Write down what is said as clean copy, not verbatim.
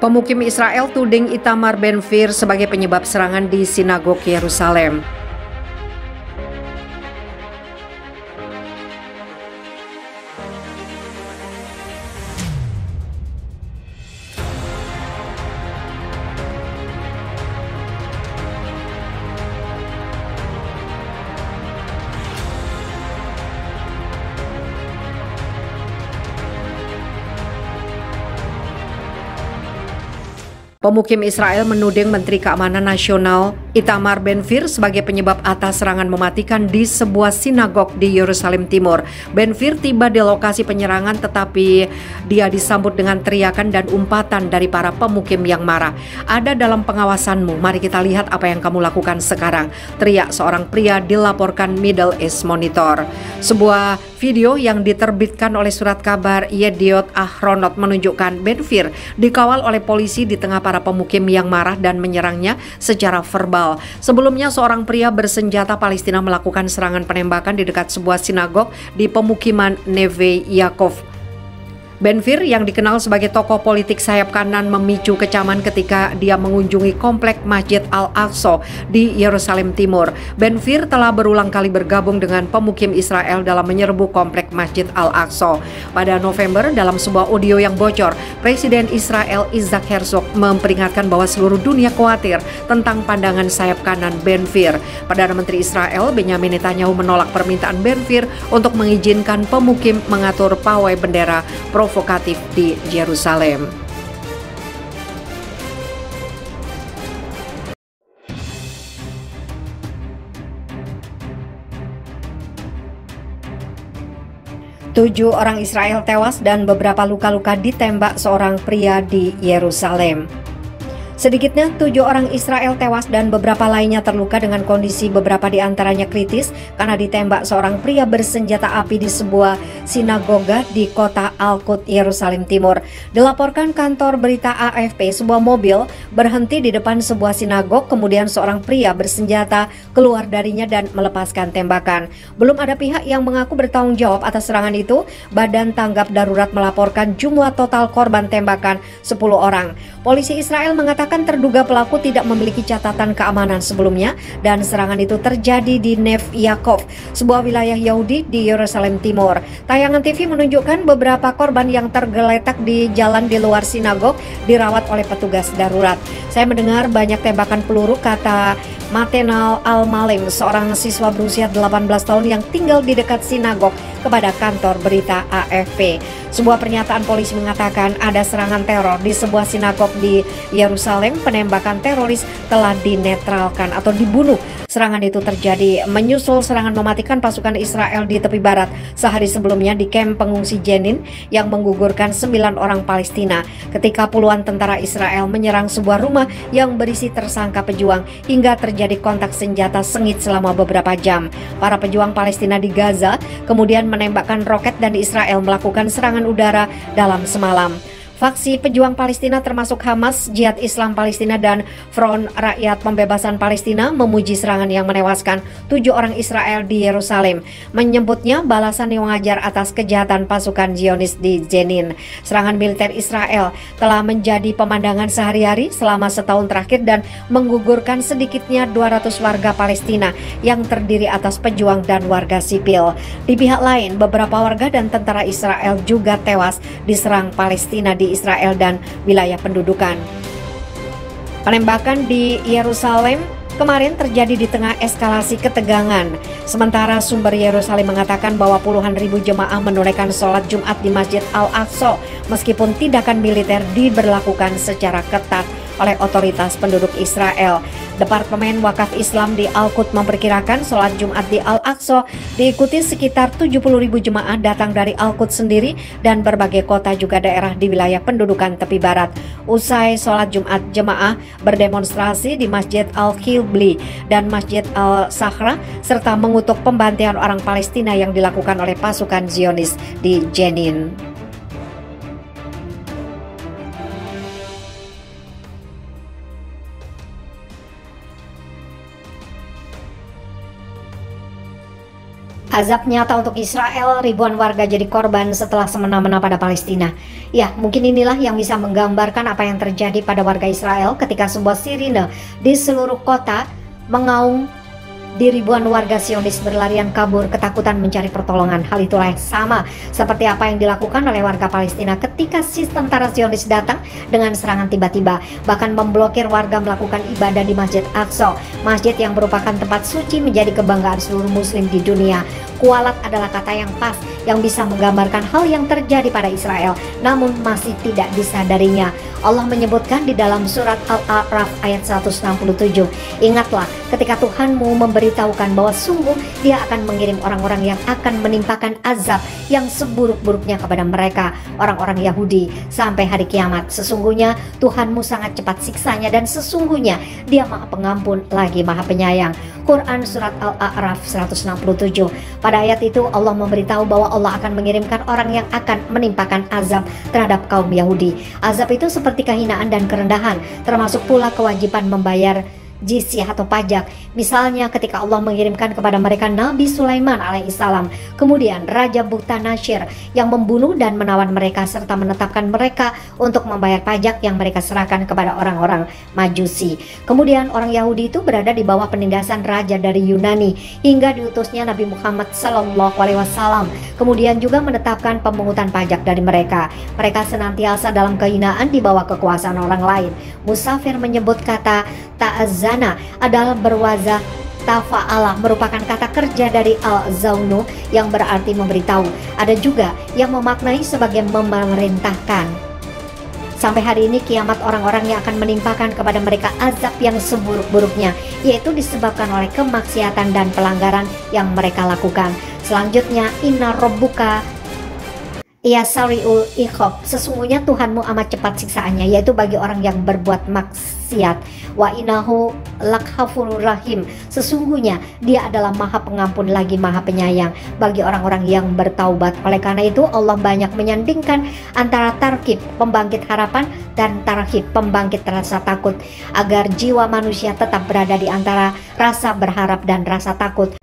Pemukim Israel tuding Itamar Ben-Gvir sebagai penyebab serangan di sinagog Yerusalem. Pemukim Israel menuding Menteri Keamanan Nasional Itamar Ben-Gvir sebagai penyebab atas serangan mematikan di sebuah sinagog di Yerusalem Timur. Ben-Gvir tiba di lokasi penyerangan tetapi dia disambut dengan teriakan dan umpatan dari para pemukim yang marah. "Ada dalam pengawasanmu, mari kita lihat apa yang kamu lakukan sekarang," teriak seorang pria dilaporkan Middle East Monitor. Sebuah video yang diterbitkan oleh surat kabar Yediot Ahronot menunjukkan Ben-Gvir dikawal oleh polisi di tengah para pemukim yang marah dan menyerangnya secara verbal. Sebelumnya seorang pria bersenjata Palestina melakukan serangan penembakan di dekat sebuah sinagog di pemukiman Neve Yaakov. Ben-Gvir yang dikenal sebagai tokoh politik sayap kanan memicu kecaman ketika dia mengunjungi komplek Masjid Al-Aqsa di Yerusalem Timur. Ben-Gvir telah berulang kali bergabung dengan pemukim Israel dalam menyerbu komplek Masjid Al-Aqsa. Pada November, dalam sebuah audio yang bocor, Presiden Israel Isaac Herzog memperingatkan bahwa seluruh dunia khawatir tentang pandangan sayap kanan Ben-Gvir. Perdana Menteri Israel Benyamin Netanyahu menolak permintaan Ben-Gvir untuk mengizinkan pemukim mengatur pawai bendera provokatif di Yerusalem. Tujuh orang Israel tewas dan beberapa luka-luka ditembak seorang pria di Yerusalem. Sedikitnya 7 orang Israel tewas dan beberapa lainnya terluka dengan kondisi beberapa di antaranya kritis karena ditembak seorang pria bersenjata api di sebuah sinagoga di kota Al-Quds, Yerusalem Timur. Dilaporkan kantor berita AFP, sebuah mobil berhenti di depan sebuah sinagog, kemudian seorang pria bersenjata keluar darinya dan melepaskan tembakan. Belum ada pihak yang mengaku bertanggung jawab atas serangan itu. Badan Tanggap Darurat melaporkan jumlah total korban tembakan 10 orang. Polisi Israel mengatakan terduga pelaku tidak memiliki catatan keamanan sebelumnya dan serangan itu terjadi di Neve Yaakov, sebuah wilayah Yahudi di Yerusalem Timur. Tayangan TV menunjukkan beberapa korban yang tergeletak di jalan di luar sinagog dirawat oleh petugas darurat. "Saya mendengar banyak tembakan peluru," kata Matenal Al-Malim, seorang siswa berusia 18 tahun yang tinggal di dekat sinagog, kepada kantor berita AFP. Sebuah pernyataan polisi mengatakan ada serangan teror di sebuah sinagog di Yerusalem. Penembakan teroris telah dinetralkan atau dibunuh. Serangan itu terjadi menyusul serangan mematikan pasukan Israel di tepi barat sehari sebelumnya di kamp pengungsi Jenin yang menggugurkan 9 orang Palestina ketika puluhan tentara Israel menyerang sebuah rumah yang berisi tersangka pejuang hingga terjadi kontak senjata sengit selama beberapa jam. Para pejuang Palestina di Gaza kemudian menembakkan roket dan Israel melakukan serangan udara dalam semalam. Faksi pejuang Palestina termasuk Hamas, Jihad Islam Palestina, dan Front Rakyat Pembebasan Palestina memuji serangan yang menewaskan 7 orang Israel di Yerusalem, menyebutnya balasan yang wajar atas kejahatan pasukan Zionis di Jenin. Serangan militer Israel telah menjadi pemandangan sehari-hari selama setahun terakhir dan menggugurkan sedikitnya 200 warga Palestina yang terdiri atas pejuang dan warga sipil. Di pihak lain, beberapa warga dan tentara Israel juga tewas diserang Palestina di Israel dan wilayah pendudukan. Penembakan di Yerusalem kemarin terjadi di tengah eskalasi ketegangan. Sementara sumber Yerusalem mengatakan bahwa puluhan ribu jemaah menunaikan sholat Jumat di Masjid Al-Aqsa meskipun tindakan militer diberlakukan secara ketat oleh otoritas penduduk Israel. Departemen Wakaf Islam di Al-Quds memperkirakan sholat Jumat di Al-Aqsa diikuti sekitar 70.000 jemaah datang dari Al-Quds sendiri dan berbagai kota juga daerah di wilayah pendudukan tepi barat. Usai sholat Jumat, jemaah berdemonstrasi di Masjid Al-Qibli dan Masjid Al-Sahra serta mengutuk pembantaian orang Palestina yang dilakukan oleh pasukan Zionis di Jenin. Azab nyata untuk Israel, ribuan warga jadi korban setelah semena-mena pada Palestina. Ya, mungkin inilah yang bisa menggambarkan apa yang terjadi pada warga Israel ketika sebuah sirine di seluruh kota mengaum di ribuan warga Zionis berlarian kabur ketakutan mencari pertolongan. Hal itulah yang sama seperti apa yang dilakukan oleh warga Palestina ketika si tentara Zionis datang dengan serangan tiba-tiba, bahkan memblokir warga melakukan ibadah di Masjid Aqsa, masjid yang merupakan tempat suci menjadi kebanggaan seluruh muslim di dunia. Kualat adalah kata yang pas yang bisa menggambarkan hal yang terjadi pada Israel, namun masih tidak disadarinya. Allah menyebutkan di dalam surat Al-A'raf ayat 167, ingatlah ketika Tuhanmu memberitahukan bahwa sungguh Dia akan mengirim orang-orang yang akan menimpakan azab yang seburuk-buruknya kepada mereka, orang-orang Yahudi, sampai hari kiamat. Sesungguhnya Tuhanmu sangat cepat siksanya dan sesungguhnya Dia Maha Pengampun lagi Maha Penyayang. Quran surat Al-A'raf 167. Pada ayat itu Allah memberitahu bahwa Allah akan mengirimkan orang yang akan menimpakan azab terhadap kaum Yahudi. Azab itu seperti kehinaan dan kerendahan, termasuk pula kewajiban membayar jizyah atau pajak. Misalnya ketika Allah mengirimkan kepada mereka Nabi Sulaiman alaihissalam, kemudian Raja Buktanasir yang membunuh dan menawan mereka serta menetapkan mereka untuk membayar pajak yang mereka serahkan kepada orang-orang Majusi. Kemudian orang Yahudi itu berada di bawah penindasan raja dari Yunani hingga diutusnya Nabi Muhammad SAW. Kemudian juga menetapkan pemungutan pajak dari mereka. Mereka senantiasa dalam kehinaan di bawah kekuasaan orang lain. Musafir menyebut kata ta'azzana adalah berwazah tafa'ala, merupakan kata kerja dari al-zaunu yang berarti memberitahu. Ada juga yang memaknai sebagai memerintahkan. Sampai hari ini kiamat orang-orang yang akan menimpakan kepada mereka azab yang seburuk-buruknya, yaitu disebabkan oleh kemaksiatan dan pelanggaran yang mereka lakukan. Selanjutnya, inna rabbuka yasari'ul iqab, sesungguhnya Tuhanmu amat cepat siksaannya, yaitu bagi orang yang berbuat maksiat. Wa innahu laghafurur rahim, sesungguhnya Dia adalah Maha Pengampun lagi Maha Penyayang bagi orang-orang yang bertaubat. Oleh karena itu Allah banyak menyandingkan antara targhib pembangkit harapan dan tarhib pembangkit rasa takut, agar jiwa manusia tetap berada di antara rasa berharap dan rasa takut